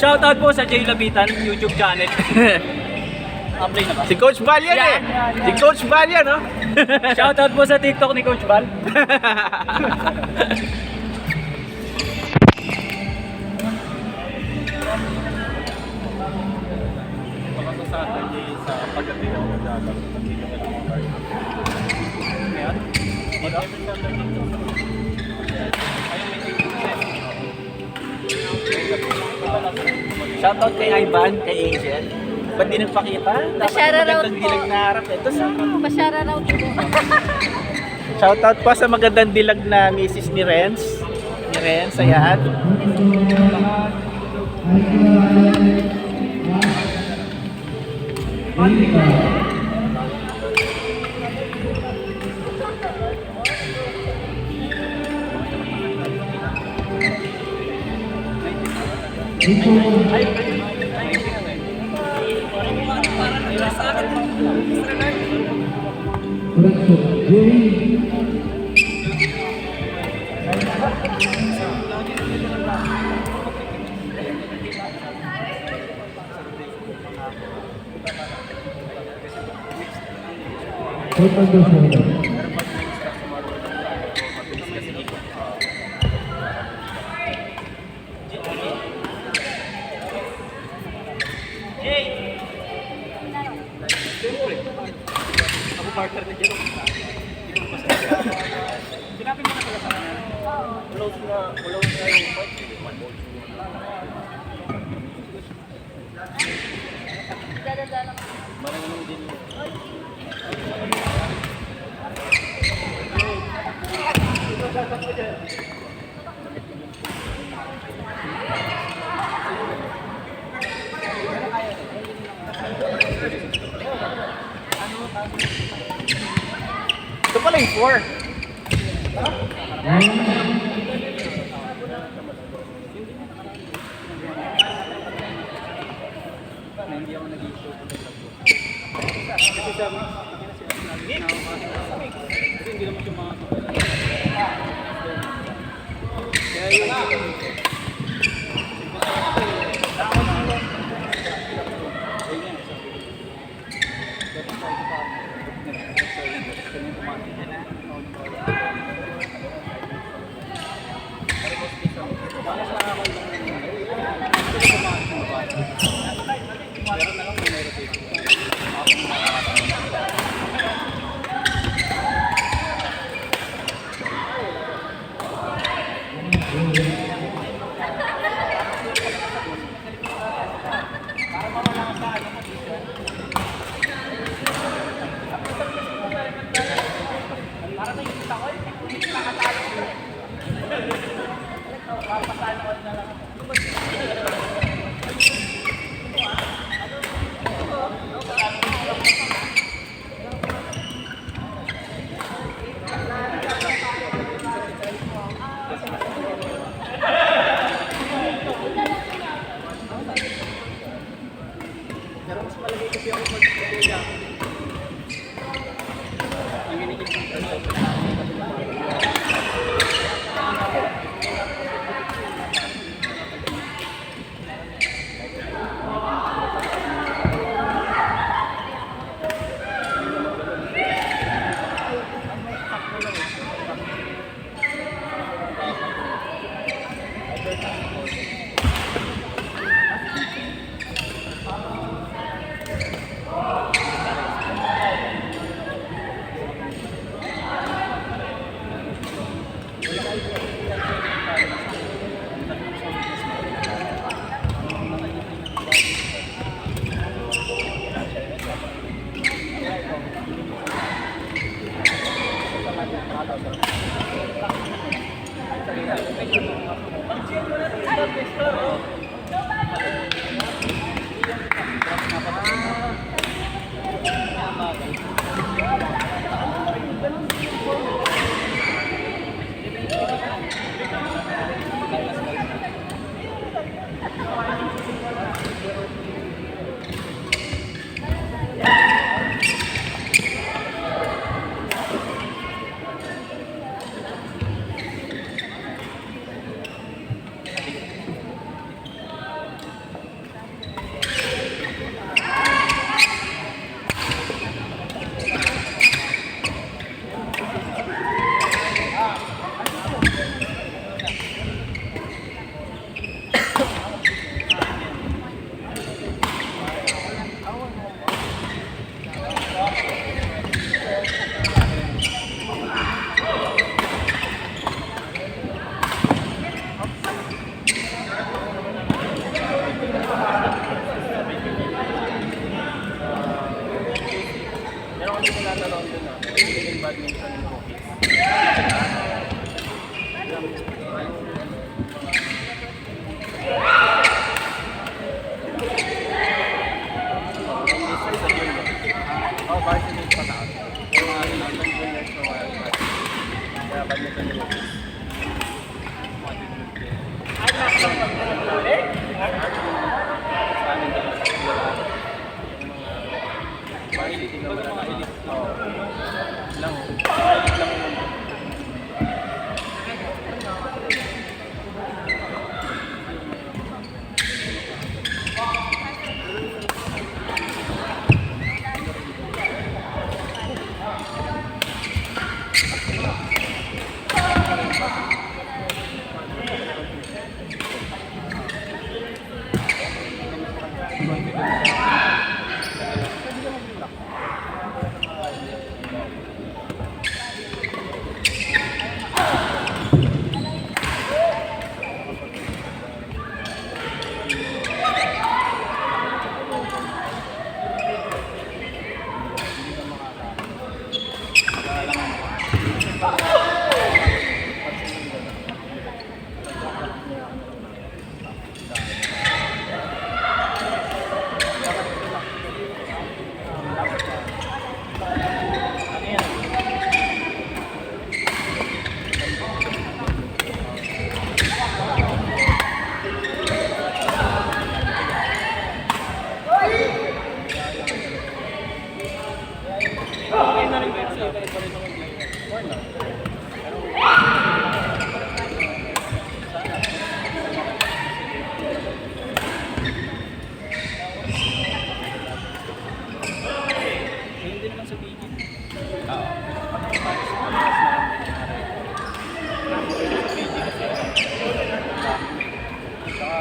Shoutout po sa Jay Labitan YouTube channel. Upload na ba? Si Coach Val yan eh. Si Coach Val yan, no? Shoutout po sa TikTok ni Coach Val. Sa pagdating ng magdadang shoutout kay Ivan, kay Angel. Ba't di nagpakita? Pasyara raw po. Dilag na harap. Ito sa... Pasyara raw po. Shoutout pa sa magandang dilag na misis ni Renz. Ni Renz, ayan. Ako partner ni Jero. Sinabi mo na pala sa kanya. Close na yung fight. Dadadala ko. Maraming din. Ito pala yung 4. Hindi ako nag-issue. Kasi hindi naman yung mga kaya yung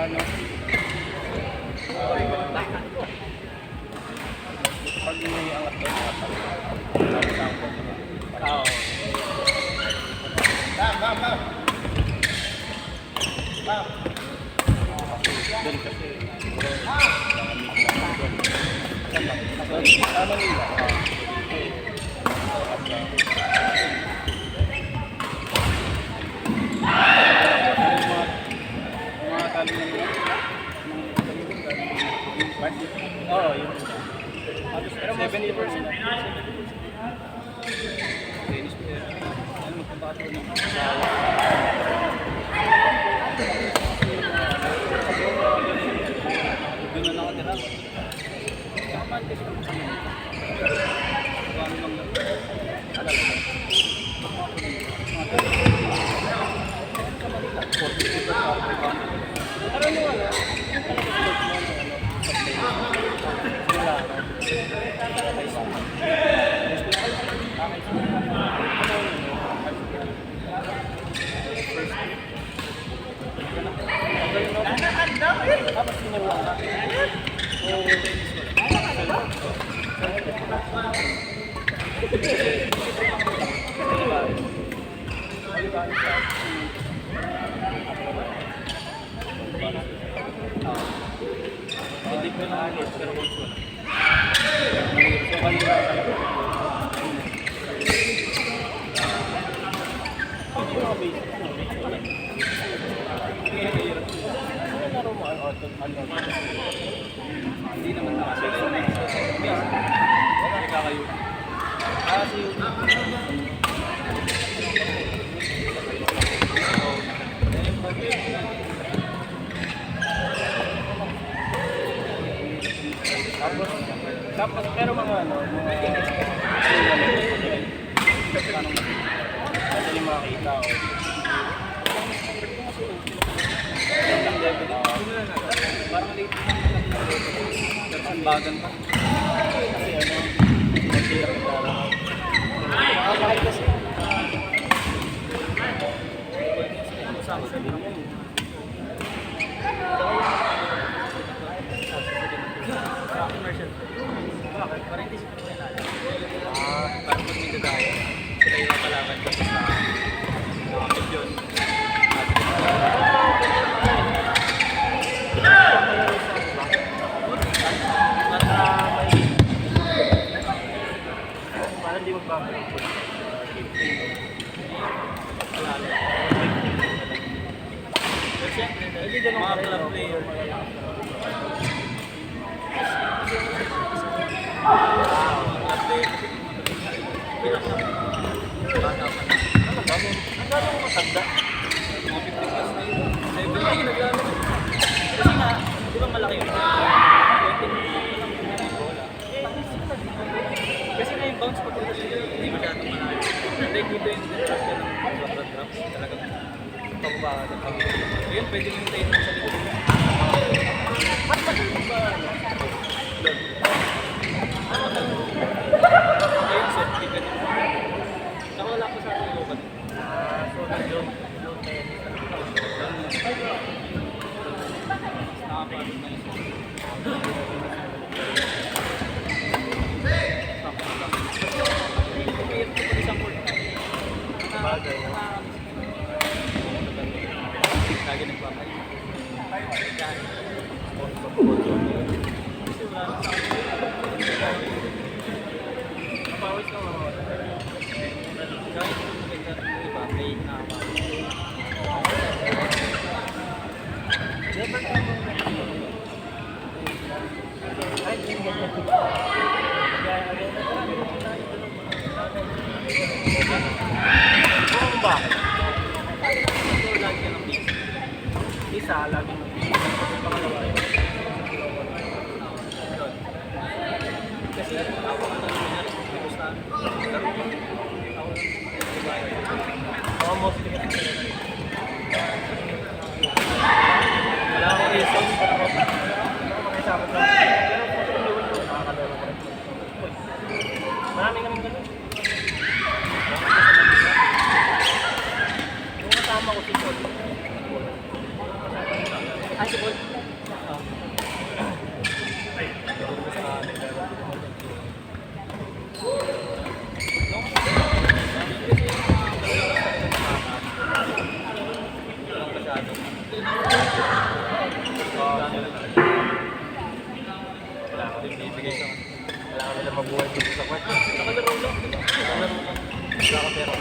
ano. Pag may angat ko, Oo. doon kasi. Tama nila. Mga tali na nila. Oo, yun. Pero 70%. Tennis player. Ano, magkabato ng doon na nakatira. Kaman kasi kami kami. Paano lang lang. Alala ko. Pero ano wala? Tapos sinuwa ka. Hindi ko na alis, pero coach ko na. So, kanina talaga. Hindi mo basic. Laro mo ano? Hindi naman nakasaya. Nagkakayo. Kasi tapos pero mga ano, madali makakita o Parang late pero ang bagan pa. kasi ano, masira ka tara. Makakahal kasi. Kasama sa mga yun. Sa commercial. Bakit? Parang hindi sila kilala. Parang pag may dadaya, sila yung nakalaban kasi sa yun. Parang di magbabago. Pero siyempre, mga club player. Ang dami mo matanda. Kasi nga, di ba malaki yun? Kasi nga yung bounce pagpunta sa hindi masyadong malaki. Hindi dito yung drop ka ng sobrang drops. Talagang pagbawa ng pag yun, pwede yung tayo sa likod. Mas magaling ba? Ayun, set pick ka din. Saka wala ko sa ating local. So nag-low tennis. Nakapagod na isa. Isang court. Bagay. Lagi nagpapalit. Kasi wala na sa akin. Pawis ka mga wala. Kahit kung maganda ng iba, may nakapagod. Ay, hindi ganyan. Kung bakit? Lagi ka ng busy. Isa, lagi mo. Pangalawa yun. Kasi ako na nangyari, gusto Ako mostly kasi sila. wala akong reason. Makisama sa pero kung tuloy ko, nakakalaro ko rin. Marami kami ganun. Yung kasama ko si Paul. Ah, si Paul Wala ka rin bibigay sa wala ka nila mabuhay dito sa kwarto. Nakalaro lang. Wala ka pera.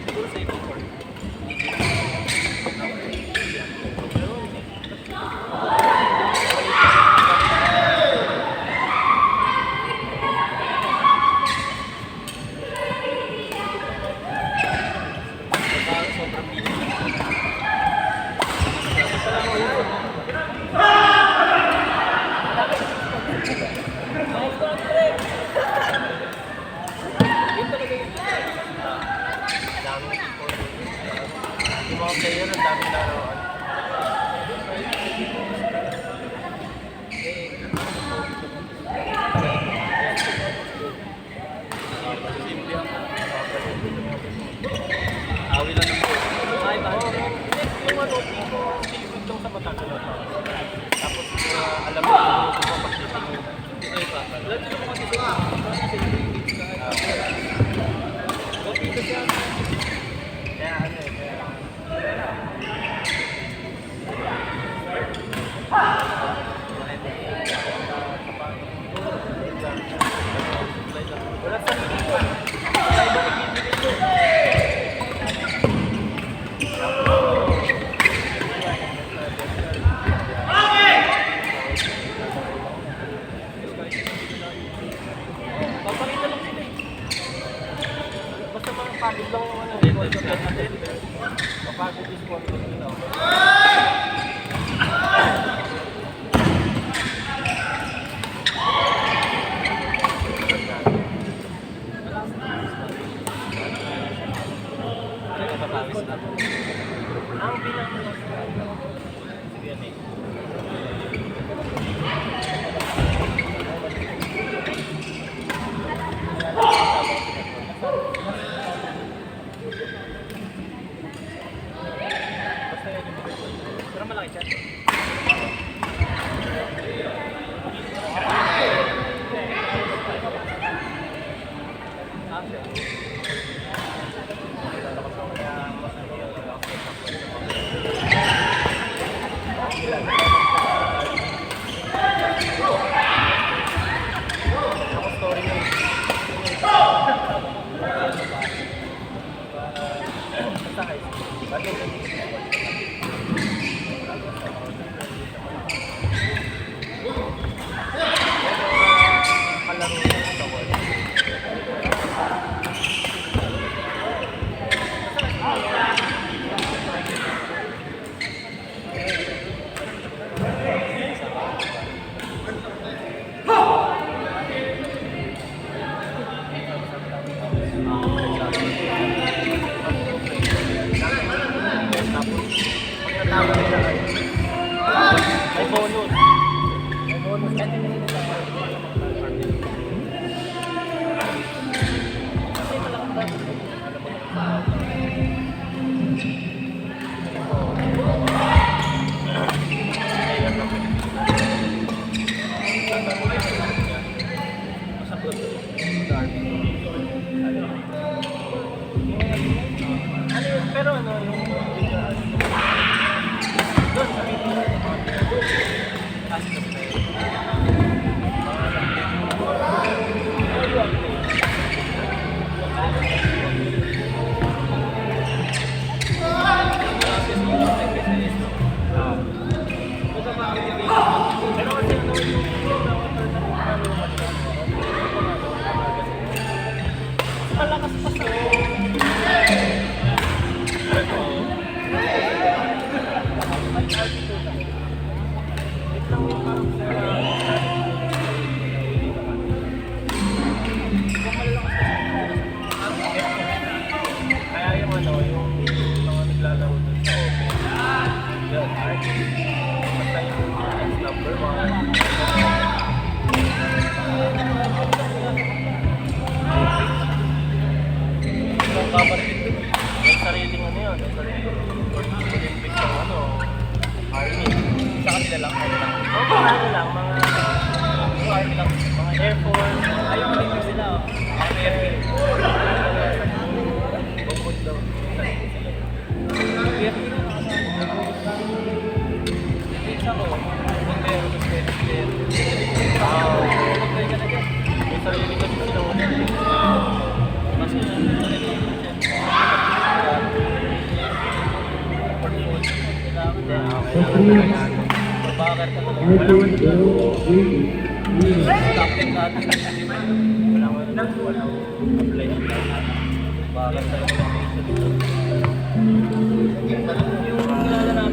Siguro sa ibang court. Sobrang bilis. Yun talaga yung daming people. Yung mga player, ang daming larawan. Awi lang ng board. Ay, bakit? Yung ano, silipid lang sa mata. Tapos alam mo yung grupo mo pagkita mo. Ito yung bata. Alam nyo naman kasi sa okay ka siya. Kaya ano eh, kaya... Wala sa nito. Wala ibang ibibigay ko. Papakita lang sila eh. Basta mga pagod lang yung ano. Papagod yung sponsor nila. Papawis na. Ang bilang mo lang. Sige yan eh. Basta yan yung pero malaki siya. May bonus. May bonus. Kasi pero ano yung doon sa malakas pa sa kaya yung ano, yung mga naglalaro dun sa open yun, basta yung number 1 Bakit ka talaga? Walang ano lang. Tapos natin. Walang apply. Bakit talaga?